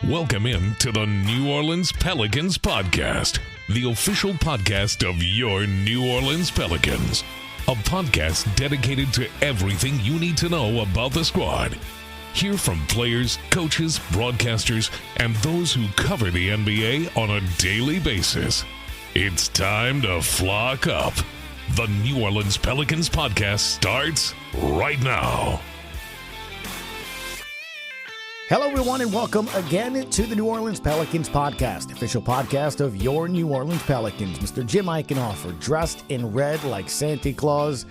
Welcome in to the New Orleans Pelicans Podcast, the official podcast of your New Orleans Pelicans. A podcast dedicated to everything you need to know about the squad. Hear from players, coaches, broadcasters, and those who cover the NBA on a daily basis. It's time to flock up. The New Orleans Pelicans Podcast starts right now. Hello, everyone, and welcome again to the New Orleans Pelicans Podcast, official podcast of your New Orleans Pelicans. Mr. Jim Eichenhofer, dressed in red like Santa Claus,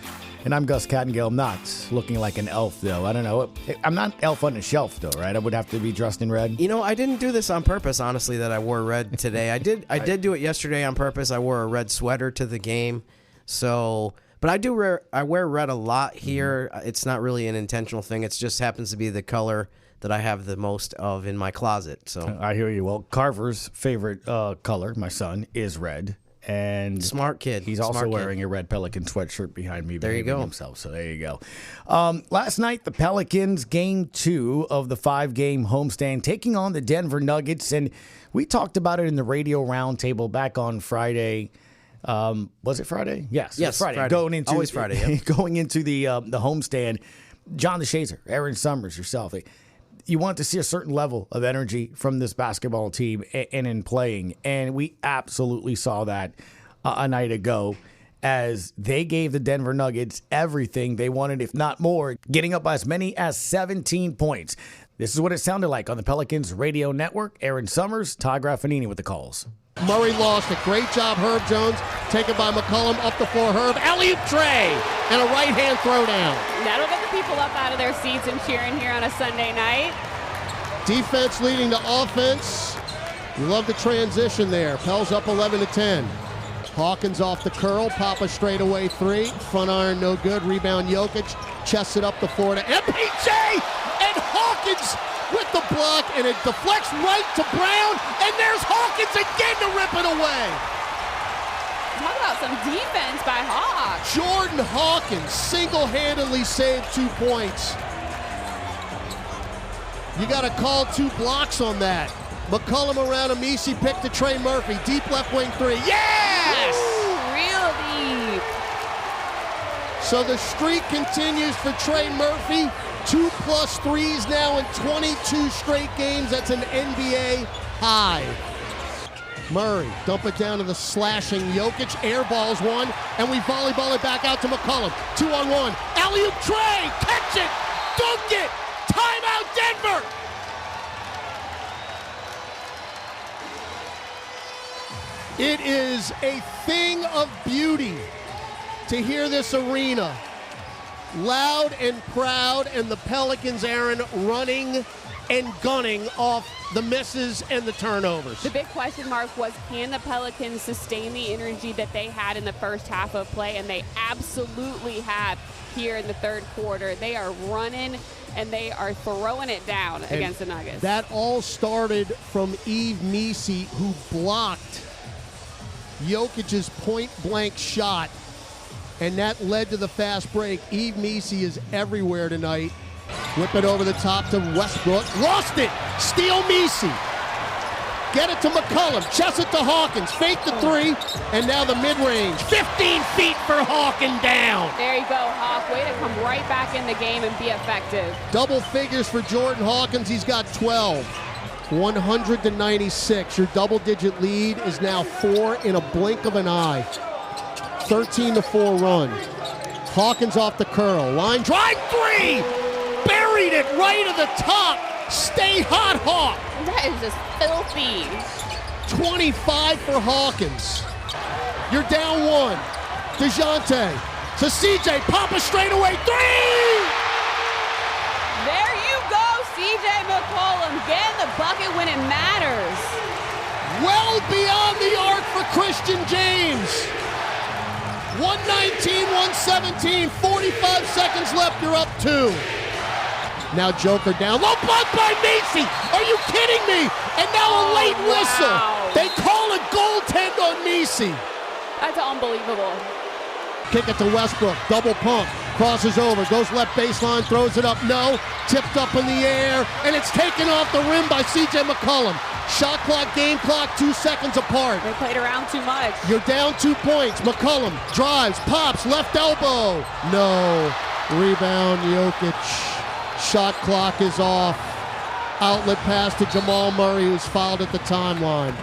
and I'm Gus Kattengell. I'm not looking like an elf, though. I don't know. I'm not elf on the shelf, though, right? I would have to be dressed in red. You know, I didn't do this on purpose, honestly, that I wore red today. I did do it yesterday on purpose. I wore a red sweater to the game, so... But I wear red a lot here. It's not really an intentional thing. It just happens to be the color that I have the most of in my closet. So I hear you. Well, Carver's favorite color, my son, is red. And smart kid. He's also wearing a red Pelican sweatshirt behind me. There you go. Himself, so there you go. Last night, the Pelicans, game 2 of the 5-game homestand, taking on the Denver Nuggets. And we talked about it in the radio roundtable back on Friday. Was it Friday? Yes, Friday. Always Friday. Yeah. Going into the homestand, John DeShazer, Aaron Summers, yourself. You want to see a certain level of energy from this basketball team and in playing. And we absolutely saw that a night ago as they gave the Denver Nuggets everything they wanted, if not more, getting up by as many as 17 points. This is what it sounded like on the Pelicans radio network. Aaron Summers, Todd Graffanini with the calls. Murray lost it. Great job, Herb Jones. Taken by McCollum up the floor. Herb, alley-oop tray, and a right-hand throwdown. That'll get the people up out of their seats and cheering here on a Sunday night. Defense leading to offense. You love the transition there. Pels up 11-10. Hawkins off the curl. Papa straightaway three. Front iron no good. Rebound Jokic. Chests it up the floor to MPJ. And Hawkins with the block, and it deflects right to Brown, and there's Hawkins again to rip it away. Talk about some defense by Hawks. Jordan Hawkins single-handedly saved 2 points. You got to call 2 blocks on that. McCollum around Yves Missi picked to Trey Murphy. Deep left wing three. Yes! Ooh, real deep. So the streak continues for Trey Murphy. 2+ threes now in 22 straight games. That's an NBA high. Murray, dump it down to the slashing Jokic. Airballs one, and we volleyball it back out to McCollum. 2-on-1. Alley-oop Trey. Catch it. Dunk it. Timeout Denver. It is a thing of beauty to hear this arena loud and proud, and the Pelicans, Aaron, running and gunning off the misses and the turnovers. The big question mark was, can the Pelicans sustain the energy that they had in the first half of play? And they absolutely have here in the third quarter. They are running and they are throwing it down against the Nuggets. That all started from Yves Missi, who blocked Jokic's point-blank shot, and that led to the fast break. Yves Missi is everywhere tonight. Whip it over the top to Westbrook. Lost it! Steal Missi. Get it to McCollum. Chest it to Hawkins. Fake the three. And now the mid-range. 15 feet for Hawkins down. There you go, Hawk. Way to come right back in the game and be effective. Double figures for Jordan Hawkins. He's got 12. 100-96. Your double-digit lead is now 4 in a blink of an eye. 13-4 run. Hawkins off the curl. Line drive three! Buried it right at the top. Stay hot, Hawk. That is just filthy. 25 for Hawkins. You're down 1. Dejounte to CJ. Papa straightaway three! There you go, CJ McCollum. Getting the bucket when it matters. Well beyond the arc for Christian James. 119-117, 45 seconds left, you're up 2. Now Joker down, low block by Missi. Are you kidding me? And now a late whistle. Wow. They call a goaltend on Missi. That's unbelievable. Kick it to Westbrook, double pump. Crosses over, goes left baseline, throws it up, no. Tipped up in the air, and it's taken off the rim by C.J. McCollum. Shot clock, game clock, 2 seconds apart. They played around too much. You're down 2 points. McCollum drives, pops, left elbow. No. Rebound, Jokic. Shot clock is off. Outlet pass to Jamal Murray, who's fouled at the timeline.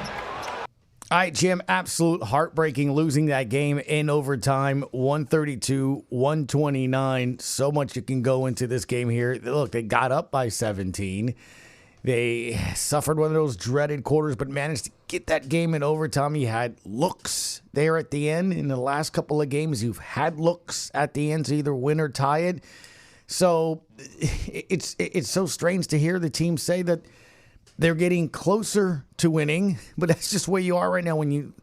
All right, Jim, absolute heartbreaking losing that game in overtime, 132-129. So much you can go into this game here. Look, they got up by 17. They suffered one of those dreaded quarters, but managed to get that game in overtime. You had looks there at the end. In the last couple of games, you've had looks at the end to either win or tie it. So it's so strange to hear the team say that they're getting closer to winning, but that's just where you are right now. When you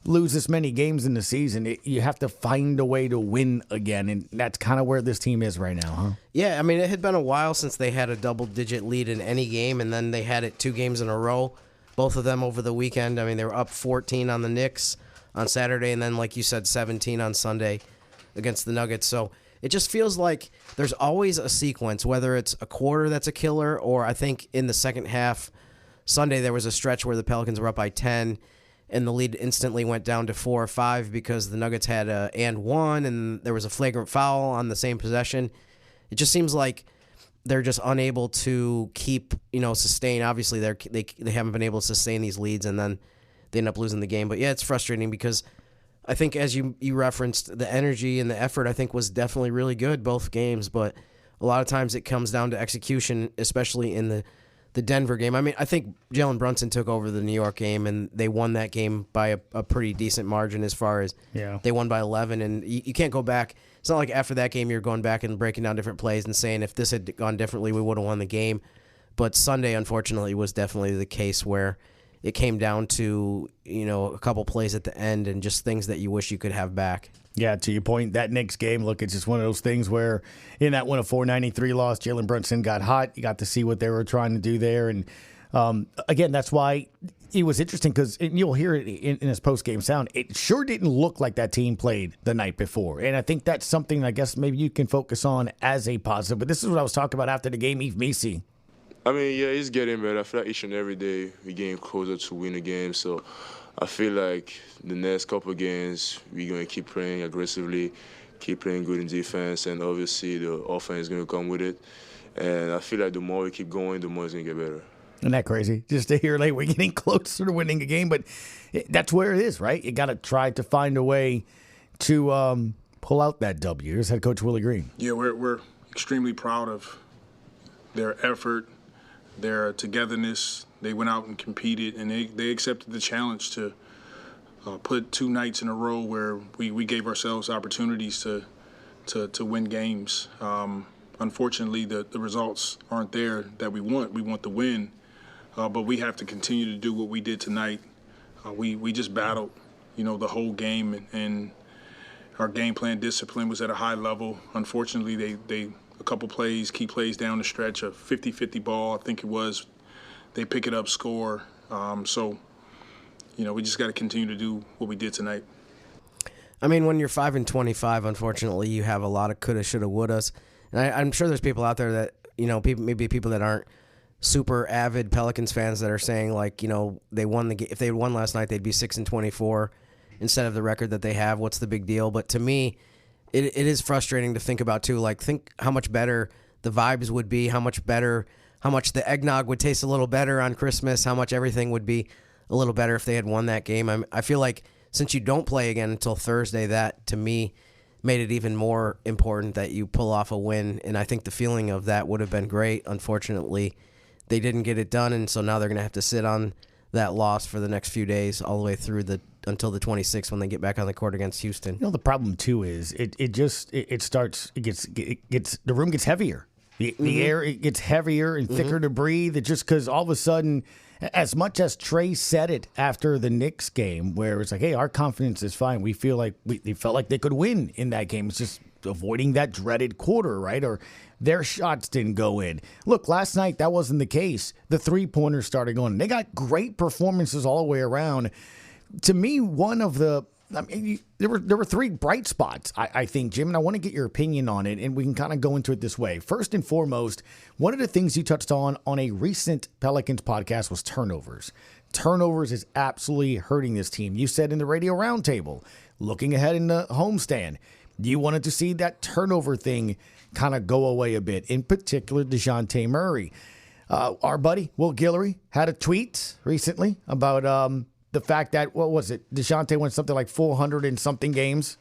lose this many games in the season, you have to find a way to win again, and that's kind of where this team is right now, huh? Yeah, I mean, it had been a while since they had a double-digit lead in any game, and then they had it 2 games in a row, both of them over the weekend. I mean, they were up 14 on the Knicks on Saturday, and then, like you said, 17 on Sunday against the Nuggets. So it just feels like there's always a sequence, whether it's a quarter that's a killer, or I think in the second half, Sunday, there was a stretch where the Pelicans were up by 10, and the lead instantly went down to 4 or 5 because the Nuggets had a and one, and there was a flagrant foul on the same possession. It just seems like they're just unable to keep, sustain. Obviously, they haven't been able to sustain these leads, and then they end up losing the game. But yeah, it's frustrating because I think, as you referenced, the energy and the effort, I think, was definitely really good both games. But a lot of times it comes down to execution, especially in the Denver game. I mean, I think Jalen Brunson took over the New York game, and they won that game by a pretty decent margin as far as they won by 11. And you can't go back. It's not like after that game you're going back and breaking down different plays and saying if this had gone differently, we would have won the game. But Sunday, unfortunately, was definitely the case where it came down to, a couple plays at the end and just things that you wish you could have back. Yeah, to your point, that Knicks game, look, it's just one of those things where in that 104-93 loss, Jalen Brunson got hot. You got to see what they were trying to do there. And, again, that's why it was interesting because you'll hear it in his post-game sound. It sure didn't look like that team played the night before. And I think that's something I guess maybe you can focus on as a positive. But this is what I was talking about after the game, Yves Missi. I mean, yeah, it's getting better. I feel like each and every day we're getting closer to win the game. So I feel like the next couple of games we're going to keep playing aggressively, keep playing good in defense, and obviously the offense is going to come with it. And I feel like the more we keep going, the more it's going to get better. Isn't that crazy? Just to hear like we're getting closer to winning a game, but that's where it is, right? You got to try to find a way to pull out that W. Here's head coach Willie Green. Yeah, we're extremely proud of their effort, their togetherness. They went out and competed, and they accepted the challenge to put 2 nights in a row where we gave ourselves opportunities to win games. Unfortunately, the results aren't there that we want. We want the win, but we have to continue to do what we did tonight. We just battled, the whole game, and our game plan discipline was at a high level. Unfortunately, they a couple plays, key plays down the stretch, a 50-50 ball, I think it was. They pick it up, score. So, we just got to continue to do what we did tonight. I mean, when you're 5-25, unfortunately, you have a lot of coulda, shoulda, wouldas. And I'm sure there's people out there that, people that aren't super avid Pelicans fans that are saying, like, they won the game. If they had won last night, they'd be 6-24 instead of the record that they have. What's the big deal? But to me, it is frustrating to think about, too. Like, think how much better the vibes would be, how much the eggnog would taste a little better on Christmas, how much everything would be a little better if they had won that game. I feel like since you don't play again until Thursday, that, to me, made it even more important that you pull off a win. And I think the feeling of that would have been great. Unfortunately, they didn't get it done, and so now they're going to have to sit on that loss for the next few days all the way through until the 26th when they get back on the court against Houston. The problem too is the room gets heavier. The air, it gets heavier and thicker to breathe. It's just because all of a sudden, as much as Trey said it after the Knicks game, where it's like, hey, our confidence is fine. We feel like they felt like they could win in that game. It's just avoiding that dreaded quarter, right? Or their shots didn't go in. Look, last night, that wasn't the case. The three-pointers started going. They got great performances all the way around. To me, one of the I mean, there were three bright spots, I think, Jim, and I want to get your opinion on it, and we can kind of go into it this way. First and foremost, one of the things you touched on a recent Pelicans podcast was turnovers. Turnovers is absolutely hurting this team. You said in the radio roundtable, looking ahead in the homestand, you wanted to see that turnover thing kind of go away a bit, in particular Dejounte Murray. Our buddy, Will Guillory, had a tweet recently about the fact that, what was it, Dejounte went something like 400 and something games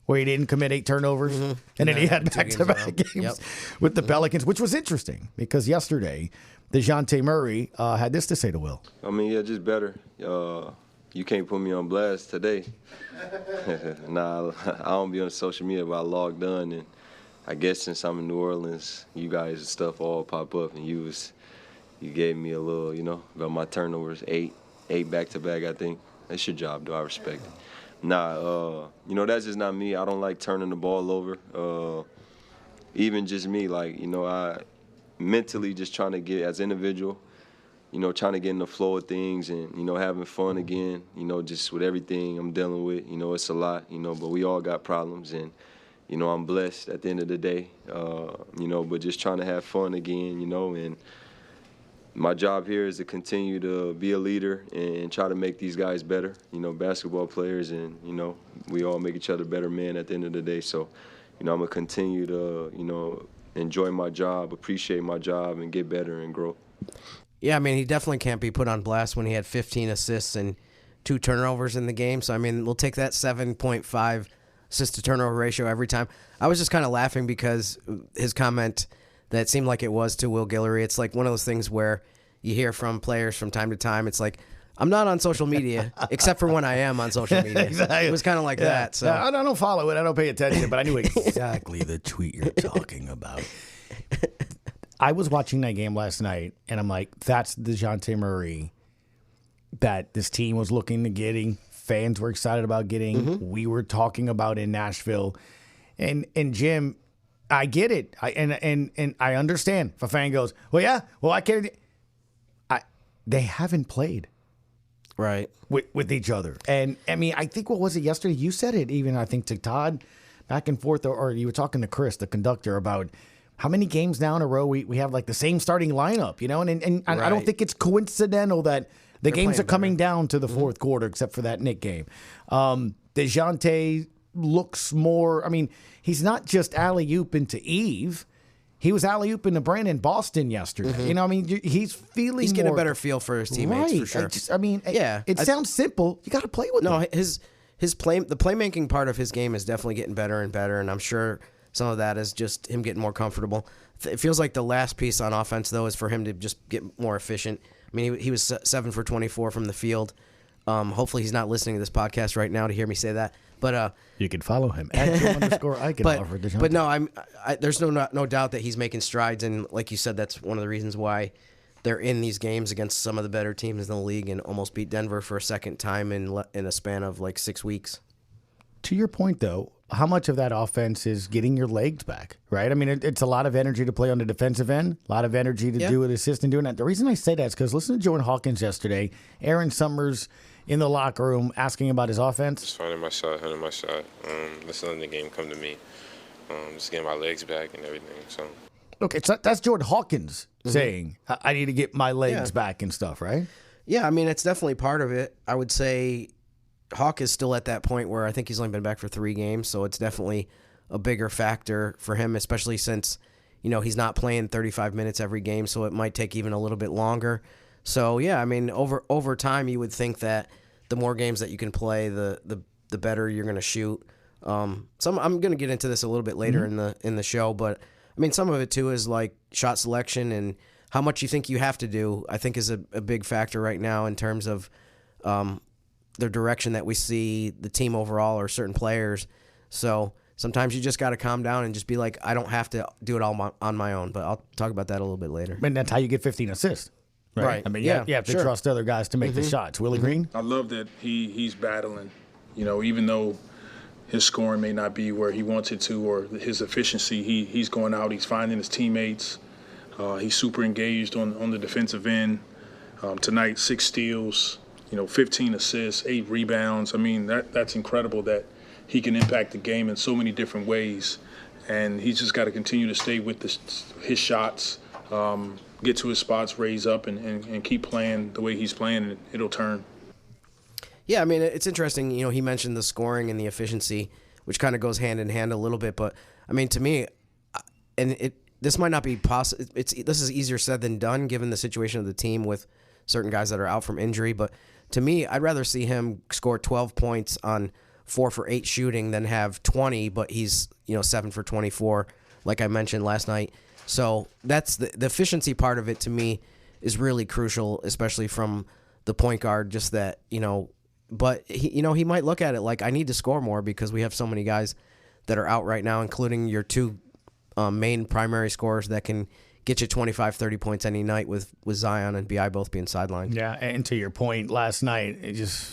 where he didn't commit 8 turnovers, and then he had back-to-back games with the Pelicans, which was interesting because yesterday Dejounte Murray had this to say to Will. I mean, yeah, just better. You can't put me on blast today. Nah, I don't be on social media, but I logged on, and I guess since I'm in New Orleans, you guys and stuff all pop up, and you gave me a little, about my turnovers, 8 back-to-back, I think. That's your job, though. I respect it. Nah, that's just not me. I don't like turning the ball over. Even just me, I mentally just trying to get, as an individual, trying to get in the flow of things and, having fun again, just with everything I'm dealing with. It's a lot, but we all got problems. And, I'm blessed at the end of the day, but just trying to have fun again, and my job here is to continue to be a leader and try to make these guys better, basketball players, and, we all make each other better men at the end of the day. So, I'm going to continue to, enjoy my job, appreciate my job, and get better and grow. Yeah, I mean, he definitely can't be put on blast when he had 15 assists and 2 turnovers in the game. So, I mean, we'll take that 7.5 assist-to-turnover ratio every time. I was just kind of laughing because his comment that seemed like it was to Will Guillory, it's like one of those things where you hear from players from time to time. It's like, I'm not on social media, except for when I am on social media. Exactly. It was kind of like that. So I don't follow it. I don't pay attention, but I knew exactly the tweet you're talking about. I was watching that game last night, and I'm like, that's Dejounte Murray that this team was looking to getting. Fans were excited about getting. Mm-hmm. We were talking about in Nashville. And Jim, I get it. And I understand. If a fan goes, I can't. They haven't played. Right. With each other. And, I mean, I think, what was it yesterday? You said it even, I think, to Todd, back and forth, or you were talking to Chris, the conductor, about how many games now in a row we have, like, the same starting lineup, And right. I don't think it's coincidental that the games are coming down to the fourth quarter, except for that Knick game. Dejounte looks more, I mean, he's not just alley-oop into Yves. He was alley-ooping to Brandon Boston yesterday. Mm-hmm. I mean, he's feeling He's getting more, a better feel for his teammates, right. for sure. It sounds simple. You got to play with him. No, the playmaking part of his game is definitely getting better and better, and I'm sure some of that is just him getting more comfortable. It feels like the last piece on offense, though, is for him to just get more efficient. I mean, he was 7 for 24 from the field. Hopefully he's not listening to this podcast right now to hear me say that. But you can follow him at @Eichenhofer. But no, there's no doubt that he's making strides, and like you said, that's one of the reasons why they're in these games against some of the better teams in the league and almost beat Denver for a second time in a span of like 6 weeks. To your point, though, how much of that offense is getting your legs back, right? I mean, it's a lot of energy to play on the defensive end, a lot of energy to do an assist and doing that. The reason I say that is because listen to Jordan Hawkins yesterday, Aaron Summers in the locker room asking about his offense. Just finding my shot, hitting my shot, just letting the game come to me, just getting my legs back and everything. So. Okay, so that's Jordan Hawkins saying, I need to get my legs back and stuff, right? Yeah, I mean, it's definitely part of it. I would say Hawk is still at that point where I think he's only been back for 3 games, so it's definitely a bigger factor for him, especially since, he's not playing 35 minutes every game, so it might take even a little bit longer. So, yeah, I mean, over time, you would think that the more games that you can play, the better you're going to shoot. I'm going to get into this a little bit later in the show, but, I mean, some of it, too, is like shot selection and how much you think you have to do, I think is a big factor right now in terms of the direction that we see the team overall or certain players. So sometimes you just got to calm down and just be like, I don't have to do it all on my own, but I'll talk about that a little bit later. And that's how you get 15 assists. Right. I mean, you have to trust other guys to make the shots. Willie Green? I love that he's battling, even though his scoring may not be where he wants it to or his efficiency, he's going out, he's finding his teammates. He's super engaged on the defensive end. Tonight, 6 steals, 15 assists, 8 rebounds. I mean, that's incredible that he can impact the game in so many different ways. And he's just got to continue to stay with his shots, get to his spots, raise up, and keep playing the way he's playing, and it'll turn. Yeah, I mean, it's interesting. He mentioned the scoring and the efficiency, which kind of goes hand in hand a little bit. But, I mean, to me, this might not be possible. This is easier said than done given the situation of the team with certain guys that are out from injury. But to me, I'd rather see him score 12 points on 4 for 8 shooting than have 20, but he's 7 for 24, like I mentioned last night. So that's the efficiency part of it to me is really crucial, especially from the point guard. Just that but he might look at it like I need to score more because we have so many guys that are out right now, including your 2 main primary scorers that can get you 25, 30 points any night with Zion and B.I. both being sidelined. Yeah, and to your point last night, it just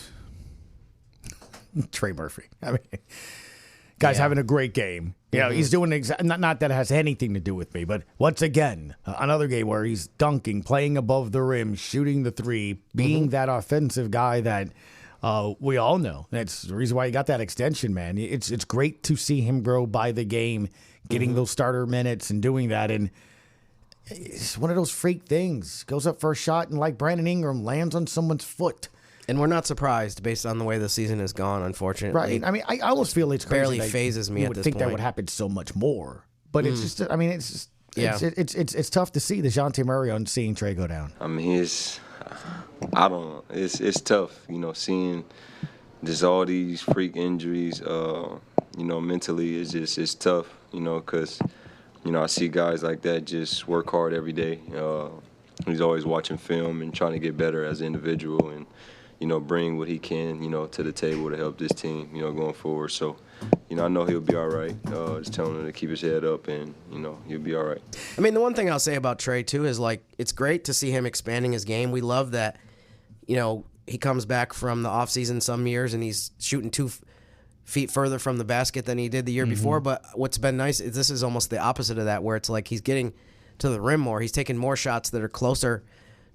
Trey Murphy. I mean, guy's having a great game. He's doing not that it has anything to do with me, but once again, another game where he's dunking, playing above the rim, shooting the 3, being that offensive guy that we all know. That's the reason why he got that extension, man. It's great to see him grow by the game, getting those starter minutes and doing that. And it's one of those freak things. Goes up for a shot and like Brandon Ingram lands on someone's foot. And we're not surprised based on the way the season has gone, unfortunately. Right. I mean, I almost feel it's barely crazy phases me you at would this think point. that would happen so much more. But it's just, I mean, it's just, it's tough to see Dejounte Murray on seeing Trey go down. I mean, it's tough, seeing just all these freak injuries, mentally it's tough, because, I see guys like that just work hard every day. He's always watching film and trying to get better as an individual and, bring what he can, to the table to help this team, going forward. So, I know he'll be all right. Just telling him to keep his head up and, he'll be all right. I mean, the one thing I'll say about Trey, too, is, it's great to see him expanding his game. We love that, he comes back from the offseason some years and he's shooting 2 feet further from the basket than he did the year before. But what's been nice is this is almost the opposite of that, where it's like he's getting to the rim more. He's taking more shots that are closer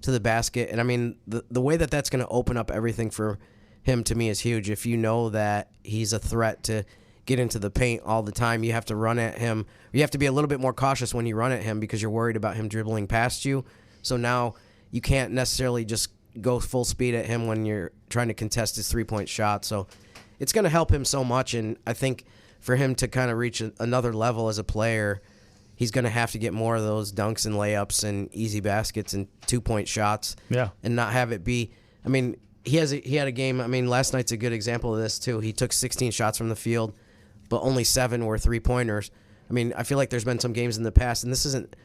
to the basket. And, I mean, the way that that's going to open up everything for him, to me, is huge. If you know that he's a threat to get into the paint all the time, you have to run at him. You have to be a little bit more cautious when you run at him because you're worried about him dribbling past you. So now you can't necessarily just go full speed at him when you're trying to contest his three-point shot. So it's going to help him so much, and I think for him to kind of reach another level as a player, he's going to have to get more of those dunks and layups and easy baskets and two-point shots and not have it be – I mean, he had a game – I mean, last night's a good example of this too. He took 16 shots from the field, but only 7 were three-pointers. I mean, I feel like there's been some games in the past, and this isn't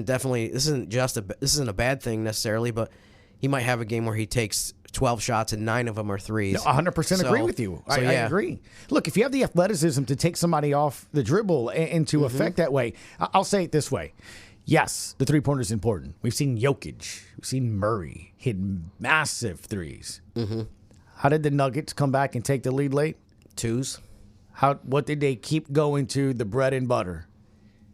a bad thing necessarily, but he might have a game where he takes 12 shots and 9 of them are threes. No, 100% agree with you. I agree. Look, if you have the athleticism to take somebody off the dribble and to affect that way, I'll say it this way. Yes, the three-pointer is important. We've seen Jokic. We've seen Murray hit massive threes. Mm-hmm. How did the Nuggets come back and take the lead late? 2s. What did they keep going to the bread and butter?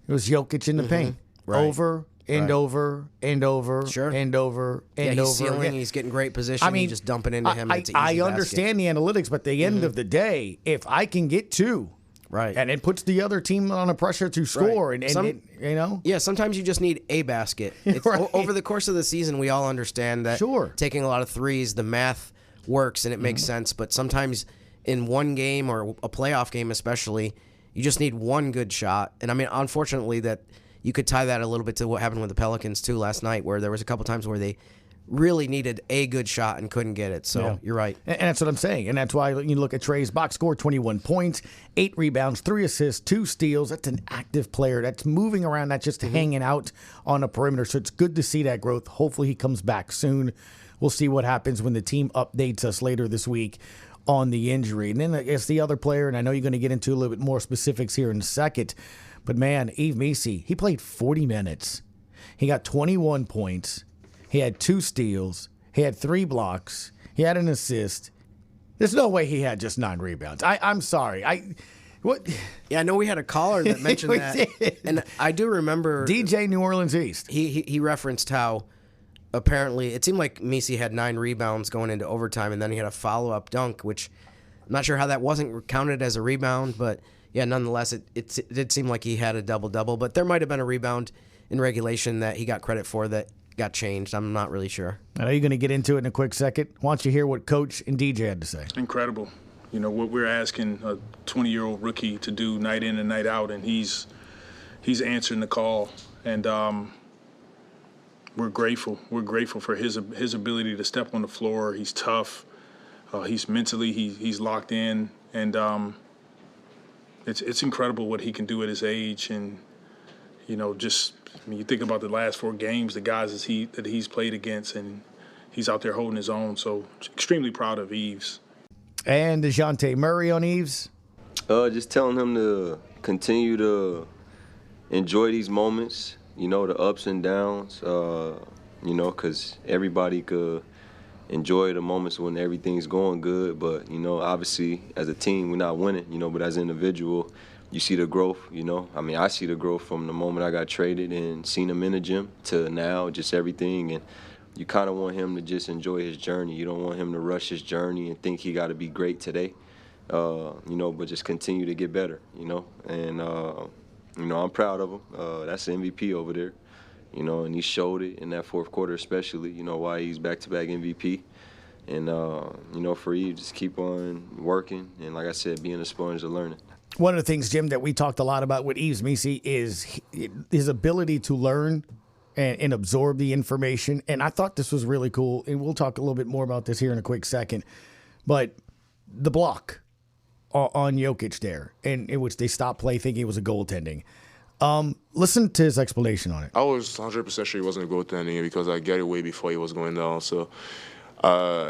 It was Jokic in the paint. Right. Over and over and over and over and he's over sealing, again. He's getting great position. I mean, you just dump it into him. It's an easy I basket. understand the analytics, but at the end of the day, if I can get 2, right, and it puts the other team under pressure to score, right. Sometimes you just need a basket. Right. Over the course of the season, we all understand that taking a lot of threes, the math works and it makes sense. But sometimes in one game or a playoff game, especially, you just need one good shot. And I mean, unfortunately, that. You could tie that a little bit to what happened with the Pelicans, too, last night, where there was a couple times where they really needed a good shot and couldn't get it. So you're right. And that's what I'm saying. And that's why you look at Trey's box score, 21 points, 8 rebounds, 3 assists, 2 steals. That's an active player. That's moving around, not just hanging out on a perimeter. So it's good to see that growth. Hopefully he comes back soon. We'll see what happens when the team updates us later this week on the injury. And then I guess the other player, and I know you're going to get into a little bit more specifics here in a second, but, man, Yves Missi, he played 40 minutes. He got 21 points. He had 2 steals. He had 3 blocks. He had an assist. There's no way he had just 9 rebounds. I'm sorry. What? Yeah, I know we had a caller that mentioned that. Did. And I do remember. DJ New Orleans East. He referenced how apparently it seemed like Missi had 9 rebounds going into overtime, and then he had a follow-up dunk, which I'm not sure how that wasn't counted as a rebound, but yeah, nonetheless, it did seem like he had a double-double, but there might have been a rebound in regulation that he got credit for that got changed. I'm not really sure. I know you're going to get into it in a quick second. Why don't you hear what Coach and DJ had to say? Incredible. You know, what we're asking a 20-year-old rookie to do night in and night out, and he's answering the call. And we're grateful. We're grateful for his ability to step on the floor. He's tough. He's mentally, he's locked in. And it's incredible what he can do at his age. And, you know, just I mean, you think about the last 4 games, the guys that he's played against, and he's out there holding his own. So extremely proud of Yves. And Dejounte Murray on Yves? Just telling him to continue to enjoy these moments, you know, the ups and downs, you know, because everybody could enjoy the moments when everything's going good. But, you know, obviously as a team, we're not winning, you know, but as an individual, you see the growth, you know. I mean, I see the growth from the moment I got traded and seen him in the gym to now, just everything. And you kind of want him to just enjoy his journey. You don't want him to rush his journey and think he got to be great today, you know, but just continue to get better, you know. And, you know, I'm proud of him. That's the MVP over there, you know, and he showed it in that fourth quarter especially, you know, why he's back-to-back MVP. And, you know, for you, just keep on working and, like I said, being a sponge of learning. One of the things, Jim, that we talked a lot about with Yves Missi is his ability to learn and absorb the information. And I thought this was really cool. And we'll talk a little bit more about this here in a quick second. But the block on Jokic there, and in which they stopped play thinking it was a goaltending. Listen to his explanation on it. I was 100% sure he wasn't goaltending because I got it way before he was going down. So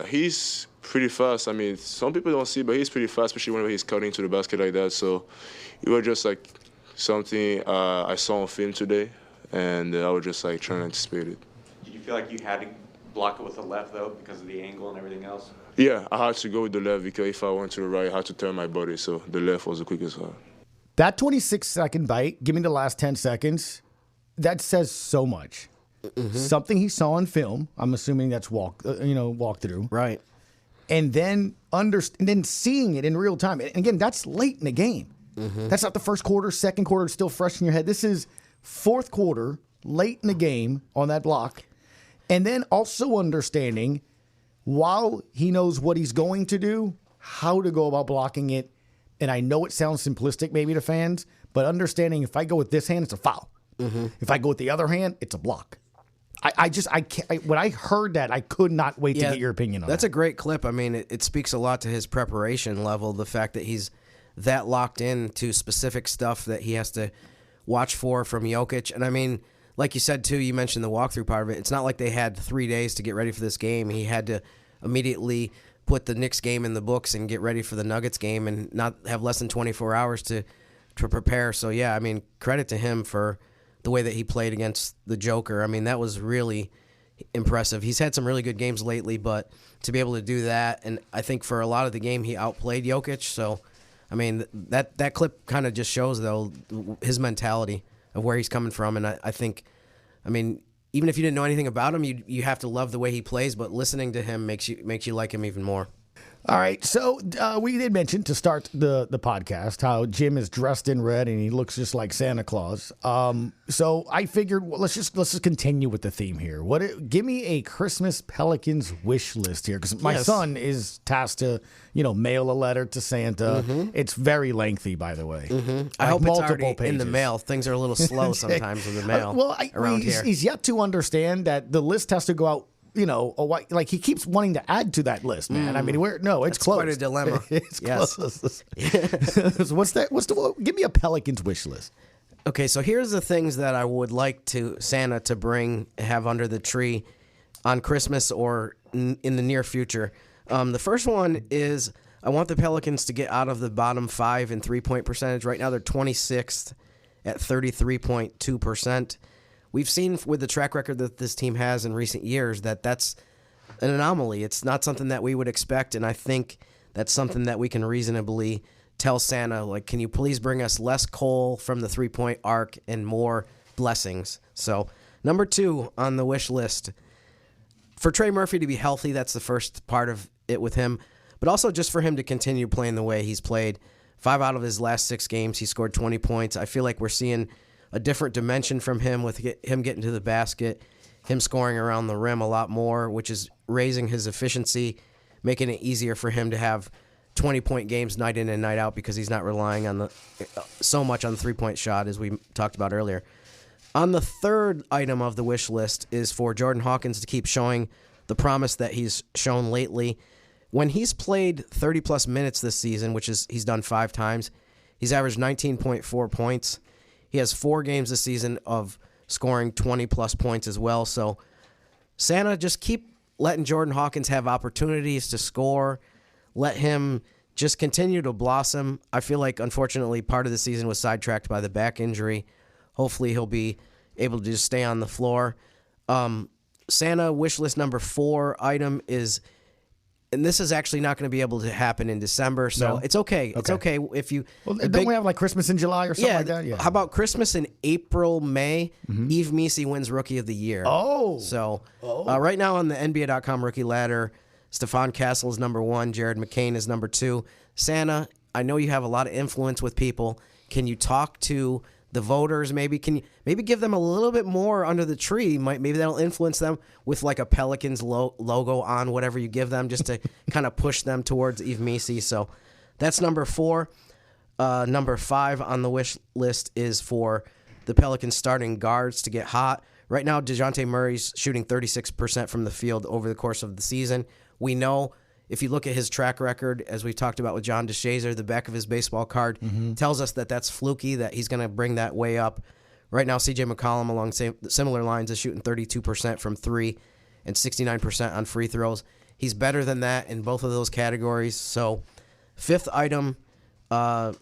he's pretty fast. I mean, some people don't see, but he's pretty fast, especially whenever he's cutting to the basket like that. So it was just like something I saw on film today, and I was just like trying to anticipate it. Did you feel like you had to block it with the left, though, because of the angle and everything else? Yeah, I had to go with the left because if I went to the right, I had to turn my body. So the left was the quickest one. That 26-second bite, give me the last 10 seconds, that says so much. Mm-hmm. Something he saw on film, I'm assuming that's walkthrough. Right. And then seeing it in real time. And again, that's late in the game. Mm-hmm. That's not the first quarter, second quarter, still fresh in your head. This is fourth quarter, late in the game on that block. And then also understanding, while he knows what he's going to do, how to go about blocking it. And I know it sounds simplistic maybe to fans, but understanding if I go with this hand, it's a foul. Mm-hmm. If I go with the other hand, it's a block. I can't. When I heard that, I could not wait to get your opinion on That's that. a great clip. I mean, it speaks a lot to his preparation level, the fact that he's that locked in to specific stuff that he has to watch for from Jokic. And I mean, like you said, too, you mentioned the walkthrough part of it. It's not like they had 3 days to get ready for this game. He had to immediately put the Knicks game in the books and get ready for the Nuggets game and not have less than 24 hours to prepare. So, yeah, I mean, credit to him for the way that he played against the Joker. I mean, that was really impressive. He's had some really good games lately, but to be able to do that, and I think for a lot of the game he outplayed Jokic. So, I mean, that clip kind of just shows, though, his mentality of where he's coming from. And I think, I mean, even if you didn't know anything about him, you have to love the way he plays, but listening to him makes you like him even more. All right, so we did mention to start the podcast how Jim is dressed in red and he looks just like Santa Claus. So I figured, well, let's just continue with the theme here. Give me a Christmas Pelicans wish list here, because my son is tasked to mail a letter to Santa. Mm-hmm. It's very lengthy, by the way. Mm-hmm. I hope it's already pages in the mail. Things are a little slow sometimes in the mail. Around here. He's yet to understand that the list has to go out. Like he keeps wanting to add to that list, man. I mean, it's closed. Quite a dilemma. It's closed. So give me a Pelicans wish list. Okay, so here's the things that I would like Santa to have under the tree on Christmas or in the near future. The first one is I want the Pelicans to get out of the bottom 5 in 3-point percentage. Right now they're 26th at 33.2%. We've seen with the track record that this team has in recent years that that's an anomaly. It's not something that we would expect, and I think that's something that we can reasonably tell Santa, like, can you please bring us less coal from the 3-point arc and more blessings? So, number 2 on the wish list, for Trey Murphy to be healthy, that's the first part of it with him. But also just for him to continue playing the way he's played. 5 out of his last 6 games, he scored 20 points. I feel like we're seeing a different dimension from him with him getting to the basket, him scoring around the rim a lot more, which is raising his efficiency, making it easier for him to have 20-point games night in and night out because he's not relying on so much on the three-point shot as we talked about earlier. On the third item of the wish list is for Jordan Hawkins to keep showing the promise that he's shown lately. When he's played 30-plus minutes this season, which is he's done 5 times, he's averaged 19.4 points. He has 4 games this season of scoring 20-plus points as well. So, Santa, just keep letting Jordan Hawkins have opportunities to score. Let him just continue to blossom. I feel like, unfortunately, part of the season was sidetracked by the back injury. Hopefully, he'll be able to just stay on the floor. Santa wish list number 4 item is, and this is actually not going to be able to happen in December, so it's okay. It's okay if you. Well, don't we have like Christmas in July or something like that? Yeah. How about Christmas in April, May? Yves Missi wins Rookie of the Year. Oh. So right now on the NBA.com rookie ladder, Stephon Castle is number 1. Jared McCain is number 2. Santa, I know you have a lot of influence with people. Can you talk to the voters? Maybe give them a little bit more under the tree. Maybe that'll influence them with like a Pelicans logo on whatever you give them, just to kind of push them towards Yves Missi. So that's number 4. Number 5 on the wish list is for the Pelicans starting guards to get hot. Right now, Dejounte Murray's shooting 36% from the field over the course of the season. We know if you look at his track record, as we've talked about with John DeShazer, the back of his baseball card tells us that that's fluky, that he's going to bring that way up. Right now, C.J. McCollum, along similar lines, is shooting 32% from 3 and 69% on free throws. He's better than that in both of those categories. So, 5th item, the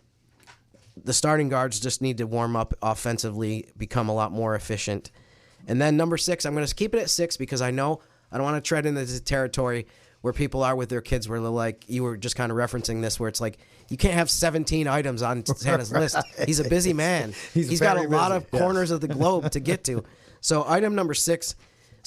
starting guards just need to warm up offensively, become a lot more efficient. And then number 6, I'm going to keep it at 6 because I know I don't want to tread into the territory where people are with their kids, where they're like, you were just kind of referencing this, where it's like, you can't have 17 items on Santa's list. He's a busy man. He's got a lot of corners of the globe to get to. So item number 6 is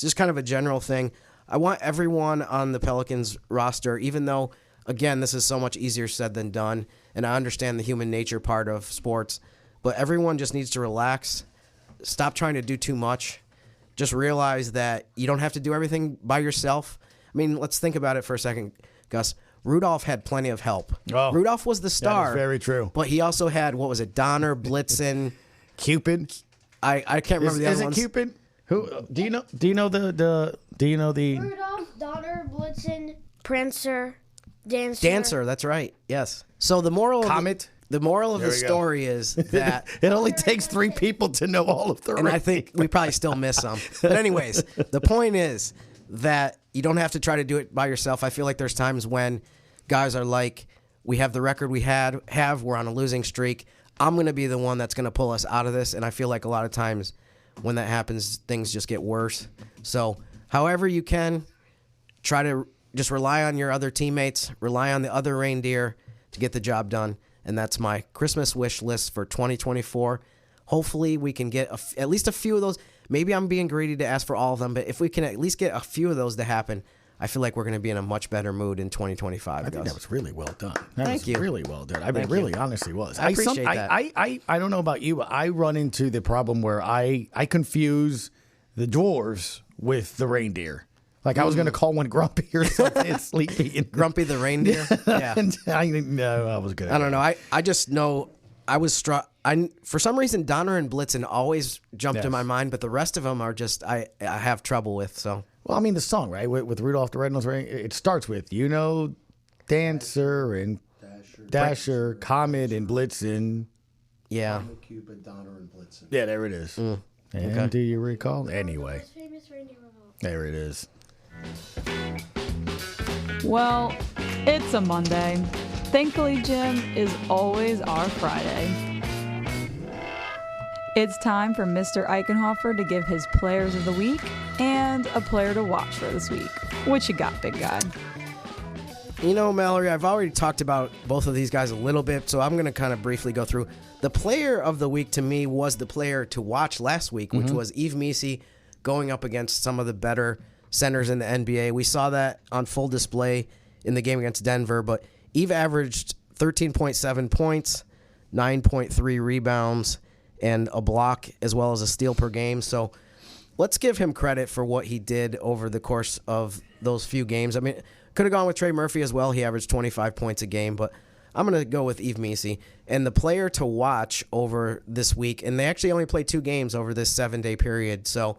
just kind of a general thing. I want everyone on the Pelicans roster, even though, again, this is so much easier said than done, and I understand the human nature part of sports, but everyone just needs to relax, stop trying to do too much, just realize that you don't have to do everything by yourself. I mean, let's think about it for a second, Gus. Rudolph had plenty of help. Oh, Rudolph was the star. That is very true. But he also had, what was it, Donner, Blitzen, Cupid. I can't remember the other ones. Is it Cupid? Who do you know the Rudolph, Donner, Blitzen, Prancer, Dancer. Dancer, that's right. Yes. So the moral Comet. The moral of the story is that it only takes 3 people to know all of the. And I think we probably still miss some. But anyways, the point is that you don't have to try to do it by yourself. I feel like there's times when guys are like, we have the record we have, we're on a losing streak. I'm going to be the one that's going to pull us out of this. And I feel like a lot of times when that happens, things just get worse. So however you can, try to just rely on your other teammates, rely on the other reindeer to get the job done. And that's my Christmas wish list for 2024. Hopefully we can get at least a few of those. Maybe I'm being greedy to ask for all of them, but if we can at least get a few of those to happen, I feel like we're going to be in a much better mood in 2025. I think that was really well done. Thank you. Really well done. I mean, really, honestly was. I appreciate that. I don't know about you, but I run into the problem where I confuse the dwarves with the reindeer. Like I was going to call one Grumpy or something, Sleepy. And Grumpy the reindeer? Yeah. I was good. I don't know. I just know I was struck. For some reason, Donner and Blitzen always jumped in my mind, but the rest of them are just I have trouble with. So. Well, I mean, the song, right, with Rudolph the Red-Nosed Reindeer, it starts with, Dancer and Dasher, Comet and Blitzen. Yeah. Cupid, Donner, and Blitzen. Yeah, there it is. And do you recall? Anyway. There it is. Well, it's a Monday. Thankfully, Jim is always our Friday. It's time for Mr. Eichenhofer to give his players of the week and a player to watch for this week. What you got, big guy? You know, Mallory, I've already talked about both of these guys a little bit, so I'm going to kind of briefly go through. The player of the week to me was the player to watch last week, which was Yves Missi going up against some of the better centers in the NBA. We saw that on full display in the game against Denver, but Yves averaged 13.7 points, 9.3 rebounds, and a block, as well as a steal per game. So let's give him credit for what he did over the course of those few games. I mean, could have gone with Trey Murphy as well. He averaged 25 points a game, but I'm going to go with Yves Missi. And the player to watch over this week, and they actually only played 2 games over this 7-day period, so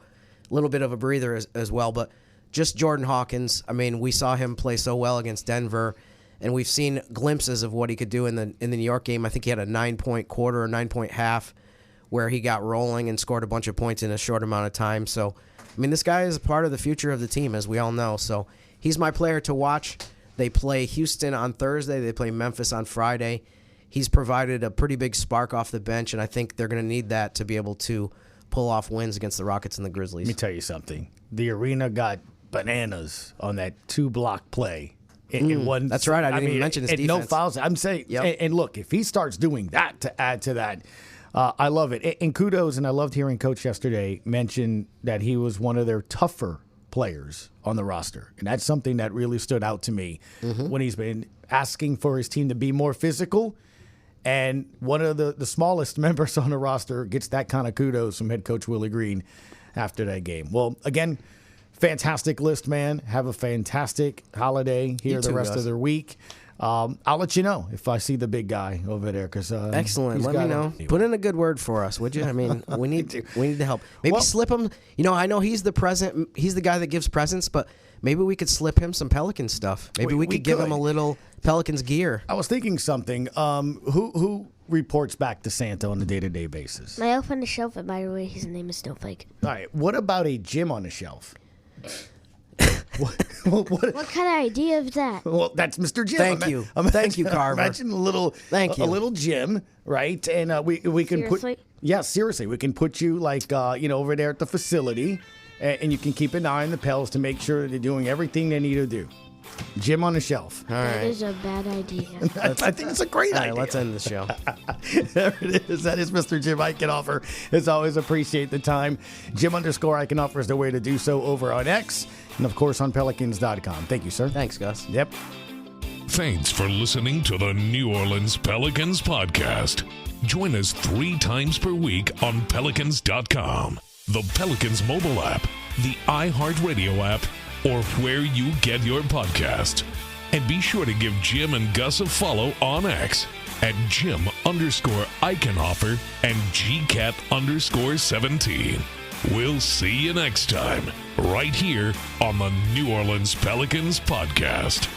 a little bit of a breather as well, but just Jordan Hawkins. I mean, we saw him play so well against Denver, and we've seen glimpses of what he could do in the New York game. I think he had a 9-point quarter or 9-point half where he got rolling and scored a bunch of points in a short amount of time. So, I mean, this guy is a part of the future of the team, as we all know. So he's my player to watch. They play Houston on Thursday. They play Memphis on Friday. He's provided a pretty big spark off the bench, and I think they're going to need that to be able to pull off wins against the Rockets and the Grizzlies. Let me tell you something. The arena got bananas on that 2-block play. In one, that's right. I didn't even mention his defense. No fouls. I'm saying, and look, if he starts doing that to add to that, I love it. And kudos, and I loved hearing Coach yesterday mention that he was one of their tougher players on the roster. And that's something that really stood out to me when he's been asking for his team to be more physical. And one of the smallest members on the roster gets that kind of kudos from head coach Willie Green after that game. Well, again, fantastic list, man. Have a fantastic holiday here the rest of the week. I'll let you know if I see the big guy over there. Excellent. Let me know. Put in a good word for us, would you? I mean, we need the help. Maybe slip him. You know, I know he's the present. He's the guy that gives presents, but maybe we could slip him some Pelicans stuff. Maybe we could give him a little Pelicans gear. I was thinking something. Who reports back to Santa on a day-to-day basis? My elf on the shelf, and by the way, his name is Snowflake. All right. What about a gym on the shelf? What kind of idea is that? Well, that's Mr. Jim. Thank you, Carver. Imagine a little gym, right? And we can seriously? Seriously, we can put you like over there at the facility, and you can keep an eye on the Pels to make sure they're doing everything they need to do. Gym on the shelf. All right. That is a bad idea. I think it's a great idea. All right, let's end the show. There it is. That is Mr. Jim Eichenhofer. As always, appreciate the time. Jim_Eichenhofer is the way to do so over on X and, of course, on Pelicans.com. Thank you, sir. Thanks, Gus. Yep. Thanks for listening to the New Orleans Pelicans Podcast. Join us 3 times per week on Pelicans.com, the Pelicans mobile app, the iHeartRadio app, or where you get your podcast. And be sure to give Jim and Gus a follow on X at Jim_Eichenhofer and GCat_17. We'll see you next time, right here on the New Orleans Pelicans Podcast.